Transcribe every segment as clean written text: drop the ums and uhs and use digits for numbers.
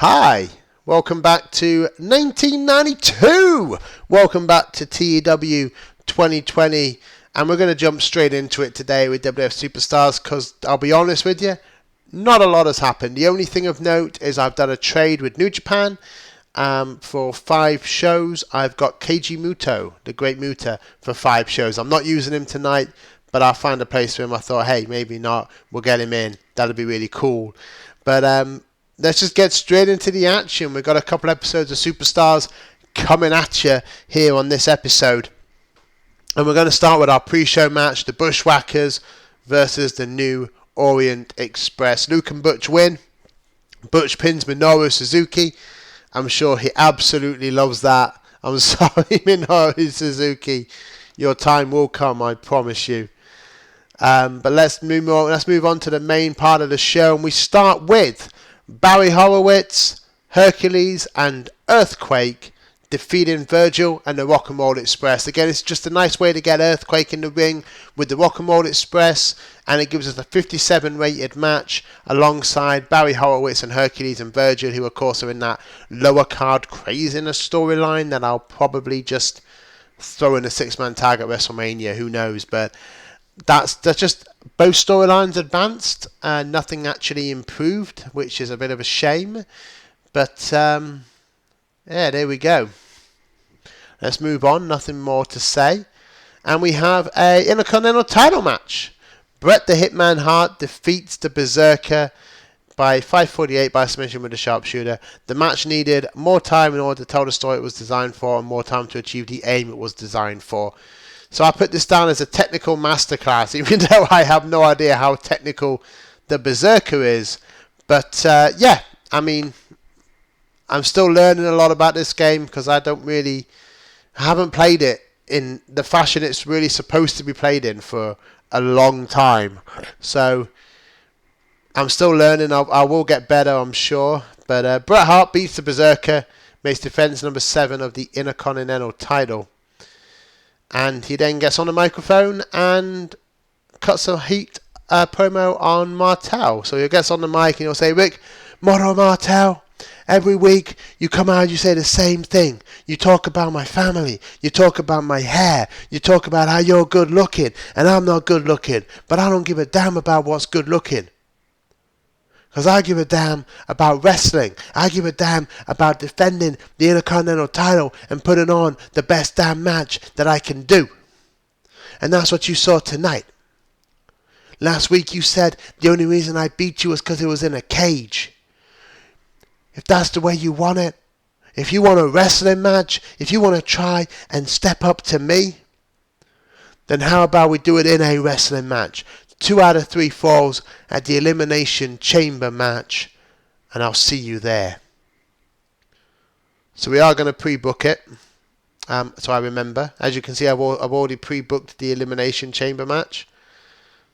Hi, welcome back to 1992. Welcome back to TEW 2020. And we're going to jump straight into it today with WWF Superstars because I'll be honest with you, not a lot has happened. The only thing of note is I've done a trade with New Japan for 5 shows. I've got Keiji Muto, the great Muta, for 5 shows. I'm not using him tonight, but I'll find a place for him. I thought, hey, maybe not. We'll get him in. That'll be really cool. But let's just get straight into the action. We've got a couple episodes of Superstars coming at you here on this episode. And we're going to start with our pre-show match, the Bushwhackers versus the New Orient Express. Luke and Butch win. Butch pins Minoru Suzuki. I'm sure he absolutely loves that. I'm sorry, Minoru Suzuki. Your time will come, I promise you. But let's move on to the main part of the show. And we start with Barry Horowitz, Hercules, and Earthquake defeating Virgil and the Rock and Roll Express. Again, it's just a nice way to get Earthquake in the ring with the Rock and Roll Express, and it gives us a 57 rated match alongside Barry Horowitz and Hercules and Virgil, who of course are in that lower card craziness storyline that I'll probably just throw in a 6-man tag at WrestleMania. Who knows? But that's just both storylines advanced and nothing actually improved, which is a bit of a shame. But yeah, there we go. Let's move on. Nothing more to say. And we have a Intercontinental title match. Bret the Hitman Hart defeats the Berserker by 548 by submission with a sharpshooter. The match needed more time in order to tell the story it was designed for and more time to achieve the aim it was designed for. So I put this down as a technical masterclass, even though I have no idea how technical the Berserker is. But yeah, I mean, I'm still learning a lot about this game because I haven't played it in the fashion it's really supposed to be played in for a long time. So I'm still learning. I will get better, I'm sure. But Bret Hart beats the Berserker, makes defense number 7 of the Intercontinental title. And he then gets on the microphone and cuts a heat promo on Martel. So he gets on the mic and he'll say, Rick, Motto Martel, every week you come out and you say the same thing. You talk about my family. You talk about my hair. You talk about how you're good looking and I'm not good looking. But I don't give a damn about what's good looking. Because I give a damn about wrestling. I give a damn about defending the Intercontinental title and putting on the best damn match that I can do. And that's what you saw tonight. Last week you said the only reason I beat you was because it was in a cage. If that's the way you want it, if you want a wrestling match, if you want to try and step up to me, then how about we do it in a wrestling match? 2 out of 3 falls at the Elimination Chamber match, and I'll see you there. So we are going to pre-book it. So I remember. As you can see, I've already pre-booked the Elimination Chamber match.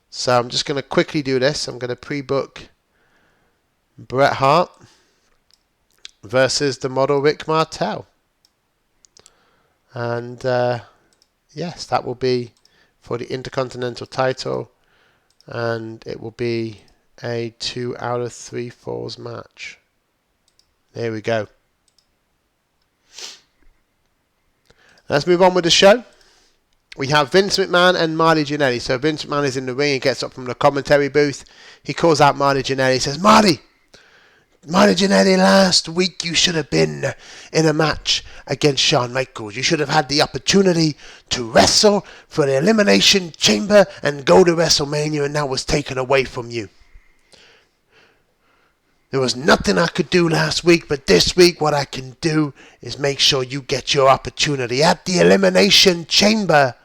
So I'm just going to quickly do this. I'm going to pre-book Bret Hart versus the model Rick Martel. And yes, that will be for the Intercontinental title. And it will be a 2 out of 3 falls match. There we go. Let's move on with the show. We have Vince McMahon and Marty Jannetty. So Vince McMahon is in the ring. He gets up from the commentary booth. He calls out Marty Jannetty. He says, Marty Jannetty, last week you should have been in a match against Shawn Michaels. You should have had the opportunity to wrestle for the Elimination Chamber and go to WrestleMania, and that was taken away from you. There was nothing I could do last week, but this week what I can do is make sure you get your opportunity. At the Elimination Chamber,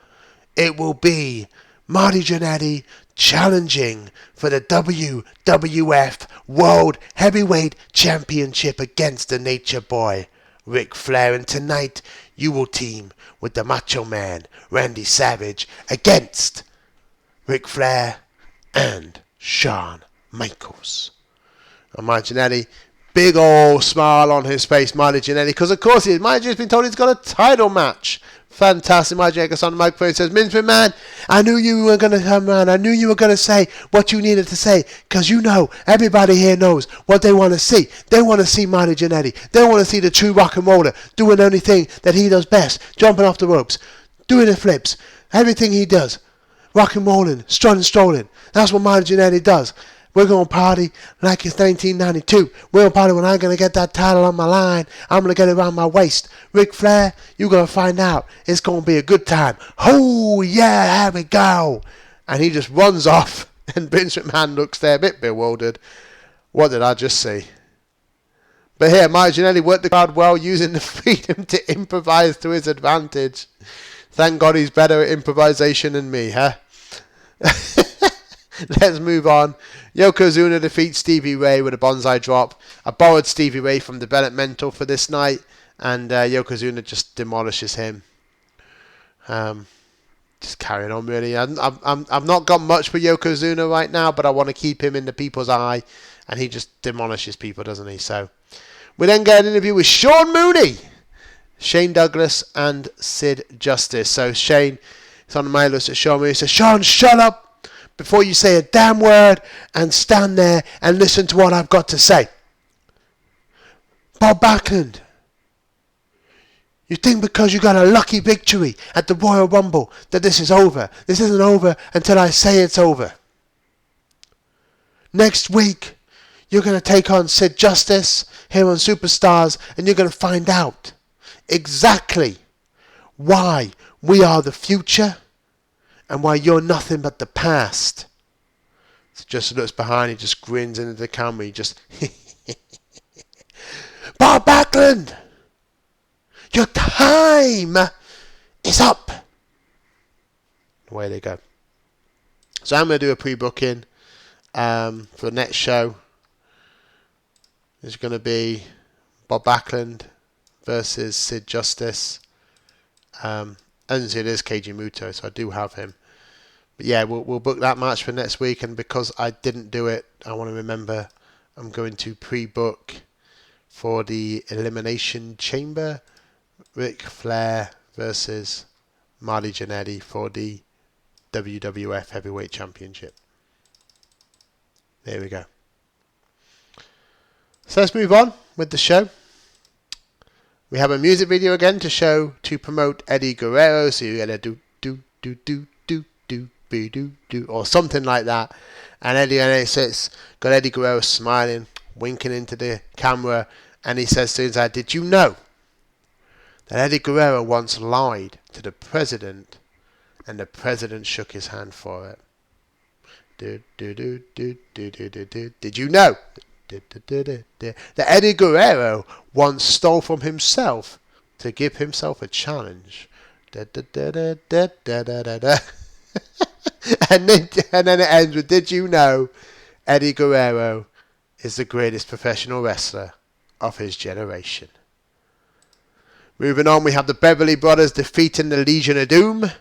it will be Marty Jannetty challenging for the WWF World Heavyweight Championship against the Nature Boy, Ric Flair. And tonight, you will team with the Macho Man, Randy Savage, against Ric Flair and Shawn Michaels. And Marty Jannetty, big old smile on his face, Marty Jannetty, because of course Marty Jannetty's been told he's got a title match Fantastic. Marty Jacobs on the microphone says, Vince McMahon, I knew you were going to come around. I knew you were going to say what you needed to say, because you know, everybody here knows what they want to see. They want to see Marty Jannetty. They want to see the true rock and roller doing anything that he does best, jumping off the ropes, doing the flips, everything he does, rock and rolling, strolling. That's what Marty Jannetty does. We're going to party like it's 1992. We're going to party when I'm going to get that title on my line. I'm going to get it around my waist. Ric Flair, you're going to find out. It's going to be a good time. Oh, yeah, here we go. And he just runs off. And Vince McMahon looks there a bit bewildered. What did I just see? But here, Marty Jannetty worked the crowd well, using the freedom to improvise to his advantage. Thank God he's better at improvisation than me, huh? Let's move on. Yokozuna defeats Stevie Ray with a bonsai drop. I borrowed Stevie Ray from Developmental for this night, and Yokozuna just demolishes him. Just carrying on, really. I've not got much for Yokozuna right now, but I want to keep him in the people's eye, and he just demolishes people, doesn't he? So we then get an interview with Sean Mooney, Shane Douglas, and Sid Justice. So Shane is on the mail list at Sean Mooney. He says, Sean, shut up before you say a damn word, and stand there and listen to what I've got to say. Bob Backlund, you think because you got a lucky victory at the Royal Rumble that this is over. This isn't over until I say it's over. Next week, you're going to take on Sid Justice here on Superstars, and you're going to find out exactly why we are the future and why you're nothing but the past. So just looks behind, he just grins into the camera, he just Bob Backlund, your time is up. Away they go. So I'm going to do a pre-booking for the next show. It's going to be Bob Backlund versus Sid Justice. And it is Keiji Muto, so I do have him. But yeah, we'll book that match for next week, and because I didn't do it, I want to remember I'm going to pre-book for the Elimination Chamber, Ric Flair versus Marty Jannetty for the WWF Heavyweight Championship. There we go. So let's move on with the show. We have a music video again to promote Eddie Guerrero, so you gotta do or something like that. And Eddie sits, got Eddie Guerrero smiling, winking into the camera, and he says to his dad, "Did you know that Eddie Guerrero once lied to the president, and the president shook his hand for it? Did you know that Eddie Guerrero once stole from himself to give himself a challenge?" And then it ends with, "Did you know Eddie Guerrero is the greatest professional wrestler of his generation?" Moving on, we have the Beverly Brothers defeating the Legion of Doom.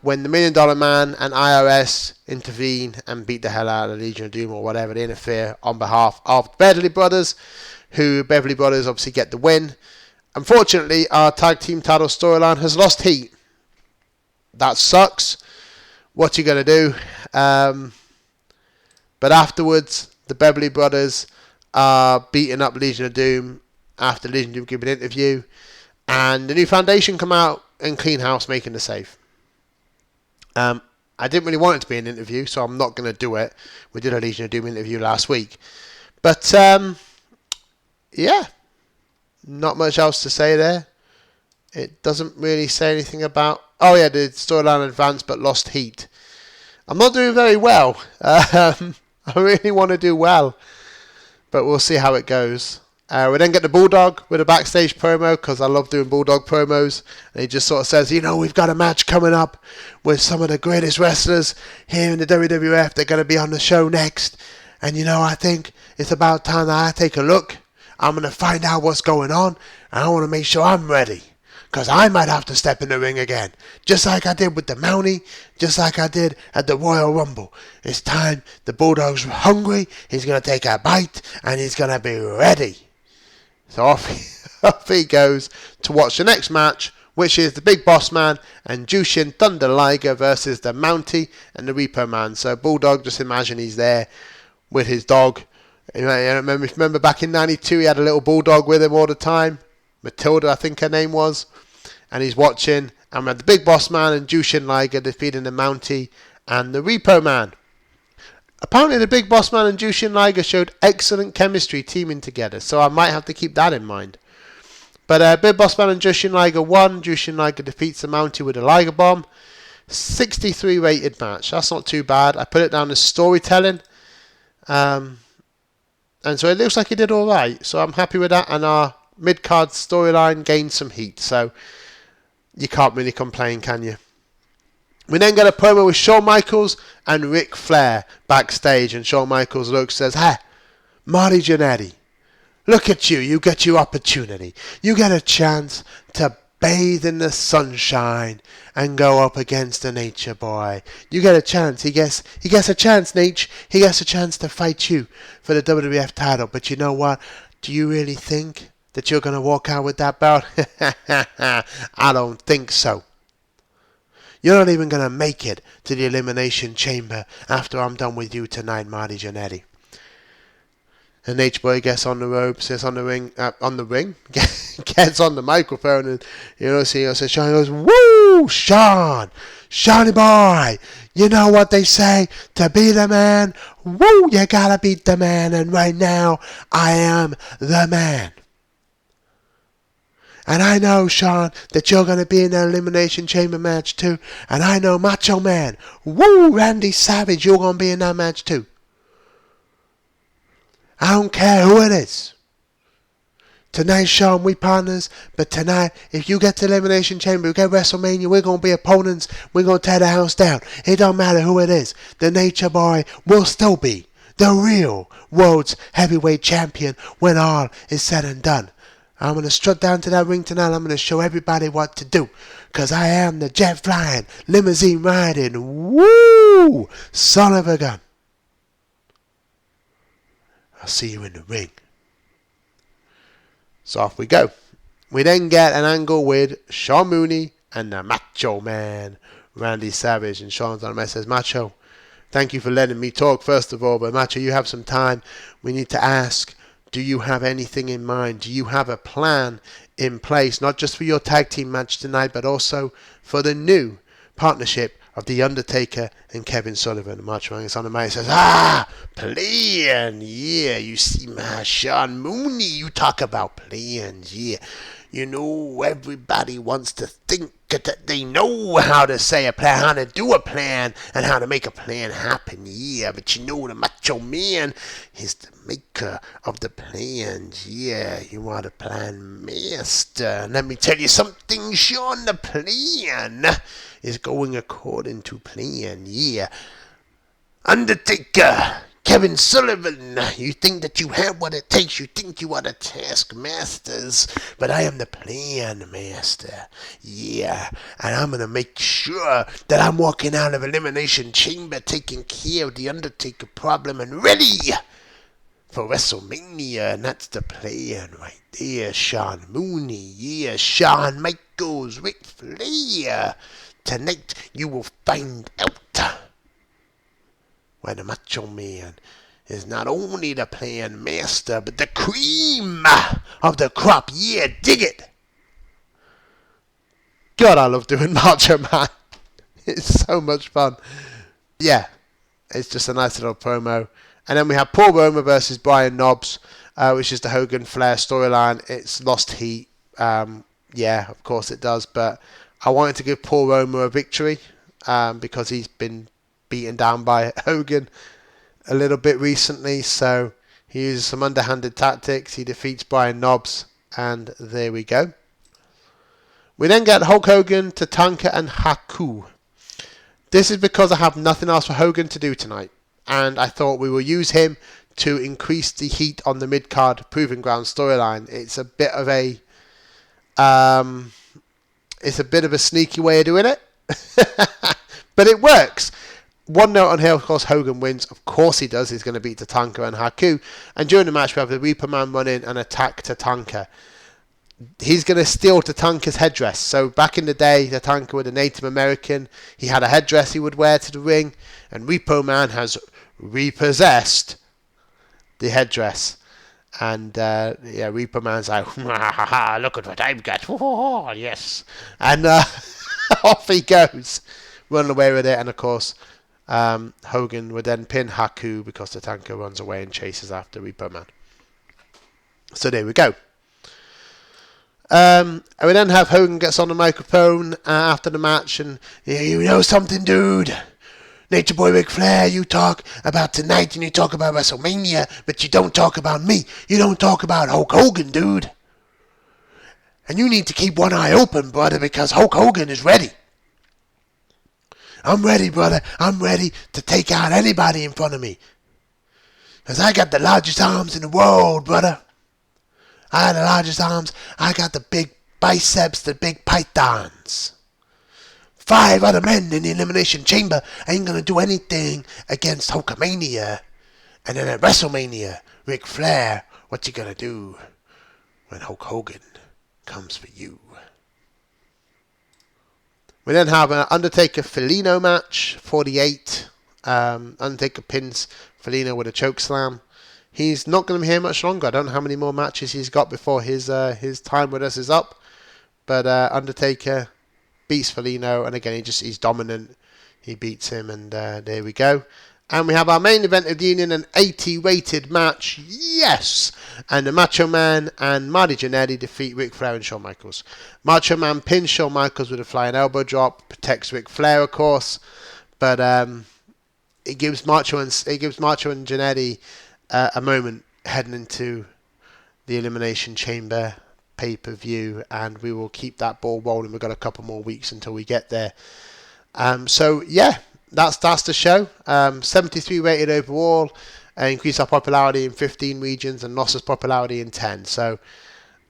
When the $1 Million Man and IRS intervene and beat the hell out of the Legion of Doom or whatever, they interfere on behalf of the Beverly Brothers, who Beverly Brothers obviously get the win. Unfortunately, our tag team title storyline has lost heat. That sucks. What you gonna do? But afterwards, the Beverly Brothers are beating up Legion of Doom after Legion of Doom give an interview, and the New Foundation come out and clean house, making the save. I didn't really want it to be an interview, so I'm not going to do it. We did a Legion of Doom interview last week. But, yeah, not much else to say there. It doesn't really say anything about... Oh, yeah, the storyline advanced but lost heat. I'm not doing very well. I really want to do well, but we'll see how it goes. We then get the Bulldog with a backstage promo, because I love doing Bulldog promos. And he just sort of says, you know, we've got a match coming up with some of the greatest wrestlers here in the WWF. They're going to be on the show next. And, you know, I think it's about time that I take a look. I'm going to find out what's going on. And I want to make sure I'm ready, because I might have to step in the ring again. Just like I did with the Mountie. Just like I did at the Royal Rumble. It's time. The Bulldog's hungry. He's going to take a bite. And he's going to be ready. So off he goes to watch the next match which is the Big Boss Man and Jushin Thunder Liger versus the Mountie and the Repo Man. So Bulldog, just imagine he's there with his dog. Remember back in 92, he had a little bulldog with him all the time. Matilda, I think her name was. And he's watching. And we had the Big Boss Man and Jushin Liger defeating the Mountie and the Repo Man. Apparently the Big Boss Man and Jushin Liger showed excellent chemistry teaming together. So I might have to keep that in mind. But Big Boss Man and Jushin Liger won. Jushin Liger defeats the Mountie with a Liger Bomb. 63 rated match. That's not too bad. I put it down as storytelling. And so it looks like he did alright. So I'm happy with that. And our mid-card storyline gained some heat. So you can't really complain, can you? We then get a promo with Shawn Michaels and Ric Flair backstage. And Shawn Michaels looks and says, "Hey, Marty Jannetty, look at you. You get your opportunity. You get a chance to bathe in the sunshine and go up against the Nature Boy. You get a chance. He gets a chance, Nate. He gets a chance to fight you for the WWF title. But you know what? Do you really think that you're going to walk out with that belt? I don't think so. You're not even going to make it to the Elimination Chamber after I'm done with you tonight, Marty Jannetty." And H-Boy gets on the ropes, gets on the ring, gets on the microphone, and says, Shawn goes, "Woo, Shawn, Shawnee boy, you know what they say, to be the man, woo, you gotta beat the man, and right now, I am the man. And I know, Shawn, that you're gonna be in the Elimination Chamber match too, and I know, Macho Man, woo, Randy Savage, you're gonna be in that match too. I don't care who it is. Tonight, Shawn, we partners, but tonight, if you get to Elimination Chamber, you get WrestleMania, we're going to be opponents, we're going to tear the house down. It don't matter who it is. The Nature Boy will still be the real world's heavyweight champion when all is said and done. I'm going to strut down to that ring tonight, I'm going to show everybody what to do, because I am the jet flying, limousine riding, woo, son of a gun. I'll see you in the ring." So off we go. We then get an angle with Sean Mooney and the Macho Man, Randy Savage. And Sean's on the message, "Macho, thank you for letting me talk first of all. But Macho, you have some time. We need to ask, do you have anything in mind? Do you have a plan in place? Not just for your tag team match tonight, but also for the new partnership of The Undertaker and Kevin Sullivan." The Macho Man is on the mic and says, "Plan, yeah, you see my Sean Mooney, you talk about plans, yeah. You know, everybody wants to think that they know how to say a plan, how to do a plan, and how to make a plan happen, yeah. But you know, the Macho Man is the maker of the plans, yeah. You are the plan master. And let me tell you something, Sean, the plan is going according to plan, yeah. Undertaker, Kevin Sullivan, you think that you have what it takes, you think you are the taskmasters, but I am the plan master, yeah, and I'm going to make sure that I'm walking out of Elimination Chamber taking care of the Undertaker problem and ready for WrestleMania, and that's the plan right there, Sean Mooney, yeah, Shawn Michaels, Ric Flair. Tonight you will find out why the Macho Man is not only the plan master, but the cream of the crop. Yeah, dig it. God, I love doing Macho Man. It's so much fun. Yeah, it's just a nice little promo. And then we have Paul Roma versus Brian Knobbs, which is the Hogan Flair storyline. It's lost heat. Yeah, of course it does, but I wanted to give Paul Roma a victory because he's been beaten down by Hogan a little bit recently. So he uses some underhanded tactics. He defeats Brian Knobbs, and there we go. We then get Hulk Hogan, Tatanka, and Haku. This is because I have nothing else for Hogan to do tonight, and I thought we will use him to increase the heat on the mid-card Proving Ground storyline. It's a bit of a sneaky way of doing it, but it works. One note on here, of course, Hogan wins. Of course he does. He's going to beat Tatanka and Haku. And during the match, we have the Reaper Man run in and attack Tatanka. he's going to steal Tatanka's headdress. So back in the day, Tatanka was a Native American. He had a headdress he would wear to the ring, and Repo Man has repossessed the headdress. And Repo Man's like, look at what I've got. Oh, yes. And off he goes, running away with it. And of course, Hogan would then pin Haku because Tatanka runs away and chases after Repo Man. So there we go. And we then have Hogan gets on the microphone after the match and, you know something, dude? Nature Boy Ric Flair, you talk about tonight and you talk about WrestleMania, but you don't talk about me. You don't talk about Hulk Hogan, dude. And you need to keep one eye open, brother, because Hulk Hogan is ready. I'm ready, brother. I'm ready to take out anybody in front of me. Because I got the largest arms in the world, brother. I have the largest arms. I got the big biceps, the big pythons. 5 other men in the Elimination Chamber ain't gonna do anything against Hulkamania. And then at WrestleMania, Ric Flair, what you gonna do when Hulk Hogan comes for you? We then have an Undertaker Felino match, 48. Undertaker pins Felino with a chokeslam. He's not going to be here much longer. I don't know how many more matches he's got before his time with us is up. But Undertaker beats Felino, and again he's dominant. He beats him, and there we go. And we have our main event of the evening, an 80-rated match. Yes! And the Macho Man and Marty Jannetty defeat Ric Flair and Shawn Michaels. Macho Man pins Shawn Michaels with a flying elbow drop, protects Ric Flair, of course. But it gives Macho and Jannetty a moment heading into the Elimination Chamber pay-per-view, and we will keep that ball rolling. We've got a couple more weeks until we get there. So yeah, that's the show. 73 rated overall, increased our popularity in 15 regions and lost its popularity in 10. So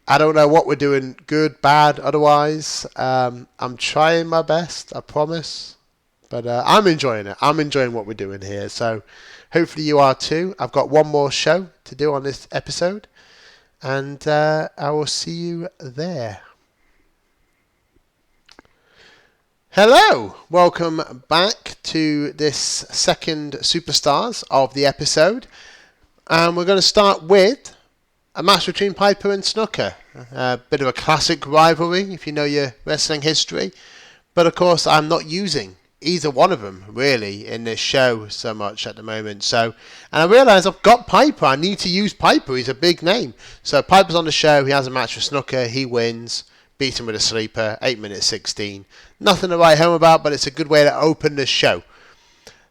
I don't know what we're doing, good, bad, otherwise. I'm trying my best, I promise. But I'm enjoying it. I'm enjoying what we're doing here. So hopefully you are too. I've got one more show to do on this episode. And I will see you there. Hello. Welcome back to this second Superstars of the episode. And we're going to start with a match between Piper and Snuka. A bit of a classic rivalry if you know your wrestling history. But of course I'm not using either one of them really in this show so much at the moment. So, and I realise I've got Piper. I need to use Piper. He's a big name. So Piper's on the show. He has a match with Snuka. He wins. Beats him with a sleeper. 8 minutes 16. Nothing to write home about, but it's a good way to open the show.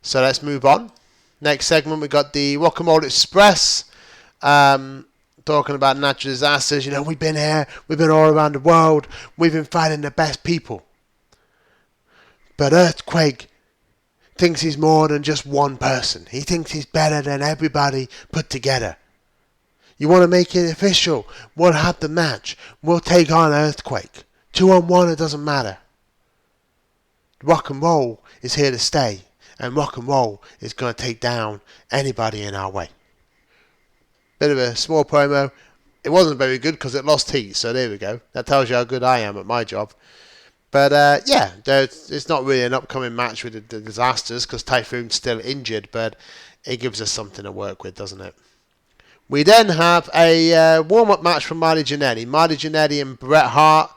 So let's move on. Next segment, we got the Rock and Roll Express. Talking about natural disasters. You know, we've been here. We've been all around the world. We've been fighting the best people. But Earthquake thinks he's more than just one person. He thinks he's better than everybody put together. You want to make it official? We'll have the match. We'll take on Earthquake. 2-on-1, it doesn't matter. Rock and roll is here to stay. And rock and roll is going to take down anybody in our way. Bit of a small promo. It wasn't very good because it lost heat. So there we go. That tells you how good I am at my job. But yeah, it's not really an upcoming match with the disasters because Typhoon's still injured, but it gives us something to work with, doesn't it? We then have a warm-up match from Marty Jannetty. Marty Jannetty and Bret Hart,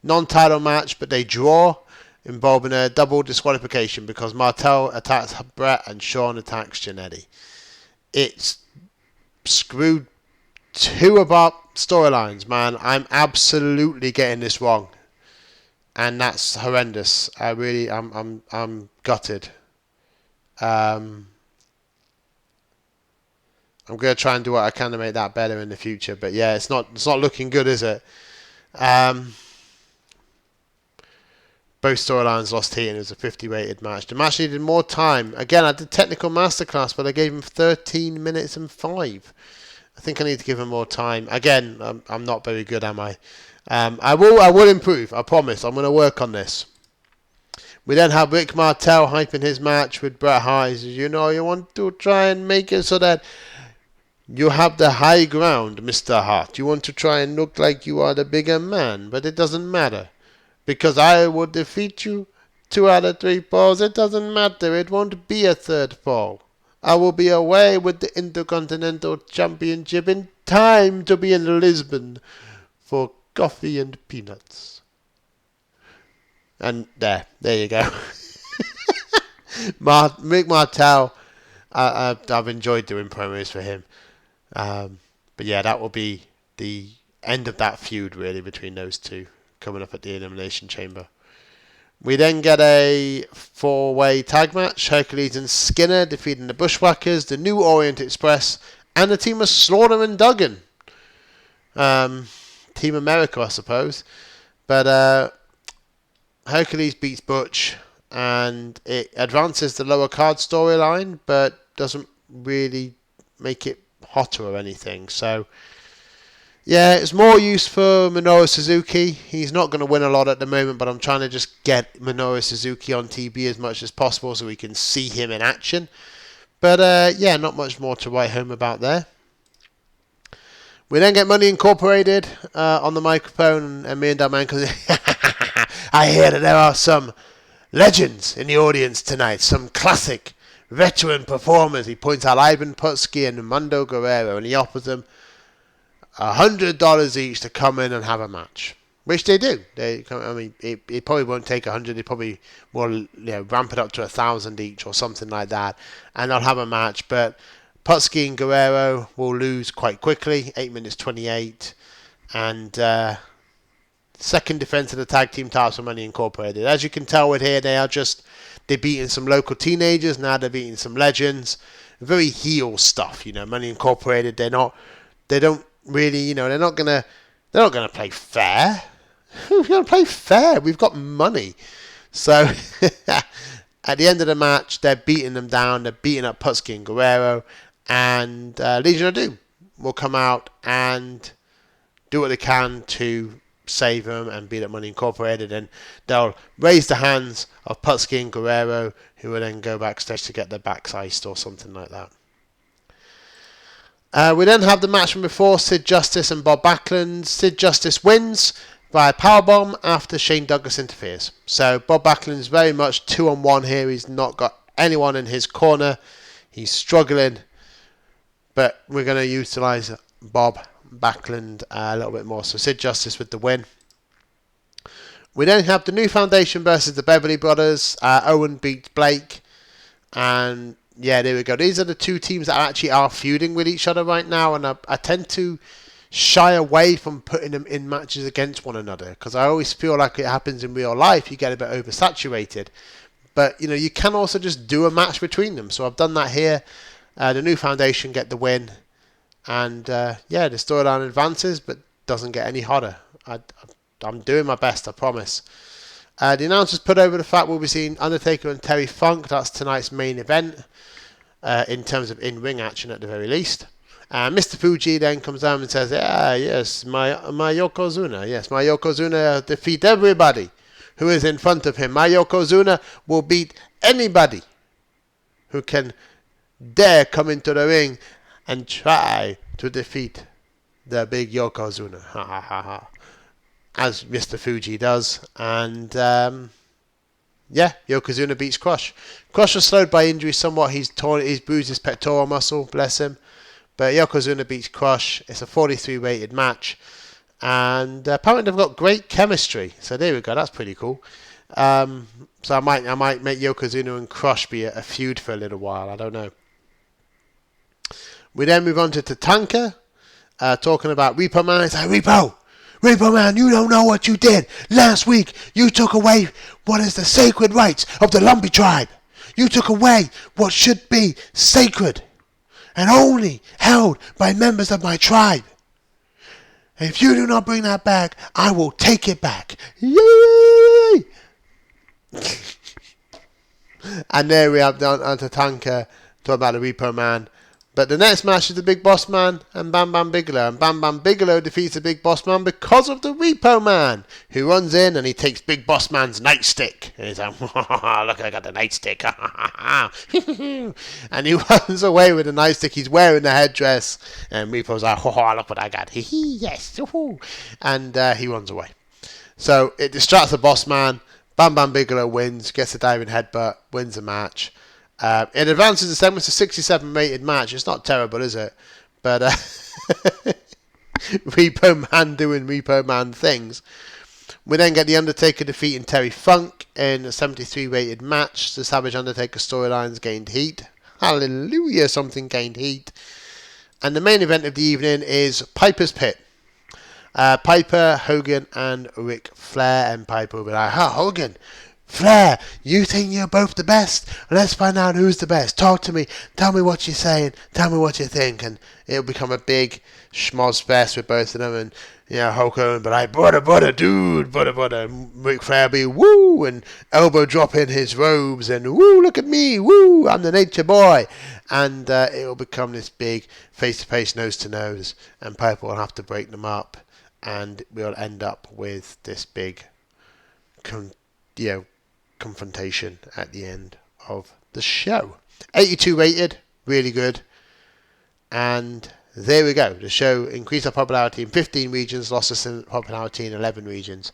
non-title match, but they draw, involving a double disqualification because Martel attacks Bret and Shawn attacks Jannetty. It's screwed 2 of our storylines, man. I'm absolutely getting this wrong. And that's horrendous. I'm gutted. I'm going to try and do what I can to make that better in the future. But yeah, it's not looking good, is it? Both storylines lost heat and it was a 50 rated match. The match needed more time. Again, I did technical masterclass, but I gave him 13 minutes and 5. I think I need to give him more time. Again, I'm not very good, am I? I will improve. I promise. I'm going to work on this. We then have Rick Martel hyping his match with Bret Hart. He says, you know, you want to try and make it so that You have the high ground, Mr. Hart. You want to try and look like you are the bigger man, but it doesn't matter. Because I will defeat you 2 out of 3 falls. It doesn't matter. It won't be a third fall. I will be away with the Intercontinental Championship in time to be in Lisbon for coffee and peanuts. And there you go. Mick Martel, I've enjoyed doing promos for him. But yeah, that will be the end of that feud really between those two coming up at the Elimination Chamber. We then get a 4-way tag match. Hercules and Skinner defeating the Bushwhackers, the New Orient Express, and the team of Slaughter and Duggan. Team America, I suppose. But Hercules beats Butch, and it advances the lower card storyline, but doesn't really make it hotter or anything. So yeah, it's more use for Minoru Suzuki. He's not going to win a lot at the moment, but I'm trying to just get Minoru Suzuki on TV as much as possible so we can see him in action. But yeah, not much more to write home about there. We then get Money Incorporated on the microphone, and me and that man goes, I hear that there are some legends in the audience tonight, some classic veteran performers. He points out Ivan Putski and Mando Guerrero, and he offers them $100 each to come in and have a match, which they do. It probably won't take 100. They probably will, ramp it up to 1,000 each or something like that, and they'll have a match. But Putski and Guerrero will lose quite quickly, 8 minutes 28, and second defense of the tag team titles for Money Incorporated. As you can tell with here, they're beating some local teenagers. Now they're beating some legends. Very heel stuff, Money Incorporated. They don't really, they're not gonna play fair. We're gonna play fair. We've got money. So at the end of the match, they're beating them down. They're beating up Putski and Guerrero, and Legion of Doom will come out and do what they can to save them and beat up Money Incorporated, and they'll raise the hands of Putski and Guerrero, who will then go backstage to get their backs iced or something like that. We then have the match from before, Sid Justice and Bob Backlund. Sid Justice wins via powerbomb after Shane Douglas interferes. So Bob Backlund's very much 2-on-1 here. He's not got anyone in his corner. He's struggling, but we're going to utilise Bob Backlund a little bit more. So Sid Justice with the win. We then have the New Foundation versus the Beverly Brothers. Owen beats Blake, and yeah, there we go. These are the two teams that actually are feuding with each other right now, and I tend to shy away from putting them in matches against one another because I always feel like it happens in real life. You get a bit oversaturated, but you can also just do a match between them. So I've done that here. The New Foundation get the win, and yeah, the storyline advances but doesn't get any hotter. I'm doing my best, I promise. The announcers put over the fact we'll be seeing Undertaker and Terry Funk. That's tonight's main event in terms of in-ring action at the very least. Mr. Fuji then comes down and says, yes, my Yokozuna. Yes, my Yokozuna defeat everybody who is in front of him. My Yokozuna will beat anybody who can dare come into the ring and try to defeat the big Yokozuna. Ha ha ha ha. As Mr. Fuji does, and yeah, Yokozuna beats Crush. Crush was slowed by injury somewhat. He's bruised his pectoral muscle, bless him. But Yokozuna beats Crush. It's a 43 rated match, and apparently they've got great chemistry. So there we go. That's pretty cool. So I might make Yokozuna and Crush be a feud for a little while. I don't know. We then move on to Tatanka, talking about Repo Man. It's like, Repo Man, you don't know what you did. Last week, you took away what is the sacred rights of the Lumpy tribe. You took away what should be sacred and only held by members of my tribe. And if you do not bring that back, I will take it back. Yay! And there we have Tatanka talking about the Repo Man. But the next match is the Big Boss Man and Bam Bam Bigelow. And Bam Bam Bigelow defeats the Big Boss Man because of the Repo Man, who runs in and he takes Big Boss Man's nightstick. And he's like, look, I got the nightstick. And he runs away with the nightstick. He's wearing the headdress. And Repo's like, look what I got. Yes. And he runs away. So it distracts the Boss Man. Bam Bam Bigelow wins, gets a diving headbutt, wins the match. It advances the segment to 67 rated match. It's not terrible, is it? But Repo Man doing Repo Man things. We then get The Undertaker defeating Terry Funk in a 73 rated match. The Savage Undertaker storylines gained heat. Hallelujah, something gained heat. And the main event of the evening is Piper's Pit. Piper, Hogan, and Ric Flair. And Piper will be like, Hogan, Flair, you think you're both the best? Let's find out who's the best. Talk to me. Tell me what you're saying. Tell me what you think. And it'll become a big schmoz fest with both of them. And, Hulk Hogan will be like, butter, dude, butter. And Ric Flair will be, woo, and elbow drop in his robes. And, woo, look at me, woo, I'm the nature boy. And it'll become this big face-to-face, nose-to-nose. And Piper will have to break them up. And we'll end up with this big, confrontation at the end of the show. 82 rated, really good. And there we go. The show increased our popularity in 15 regions, lost us in popularity in 11 regions.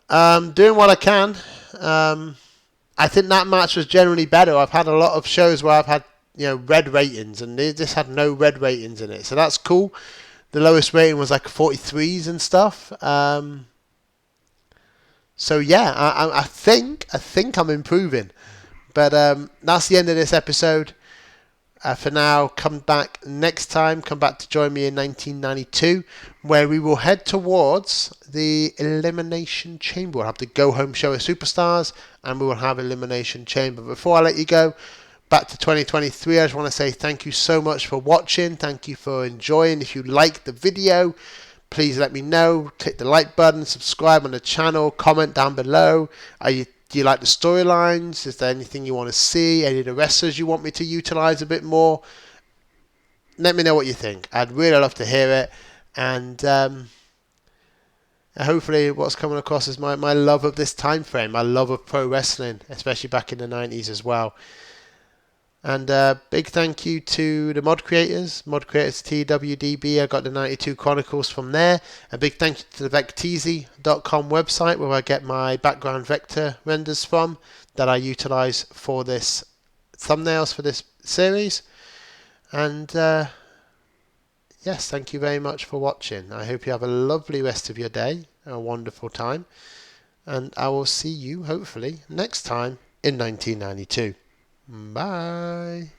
Doing what I can. I think that match was generally better. I've had a lot of shows where I've had red ratings, and this had no red ratings in it, so that's cool. The lowest rating was like 43s and stuff. So yeah, I think I'm improving. But that's the end of this episode. For now, come back next time. Come back to join me in 1992, where we will head towards the Elimination Chamber. We'll have the Go Home Show of Superstars, and we will have Elimination Chamber. Before I let you go, back to 2023, I just want to say thank you so much for watching. Thank you for enjoying. If you liked the video, please let me know. Click the like button, subscribe on the channel, comment down below. Do you like the storylines? Is there anything you want to see? Any of the wrestlers you want me to utilize a bit more? Let me know what you think. I'd really love to hear it. And hopefully what's coming across is my love of this time frame, my love of pro wrestling, especially back in the 90s as well. And big thank you to the mod creators TEW. I got the 92 Chronicles from there. A big thank you to the Vecteezy.com website, where I get my background vector renders from that I utilize for this thumbnails for this series. And yes, thank you very much for watching. I hope you have a lovely rest of your day, a wonderful time, and I will see you hopefully next time in 1992. Bye.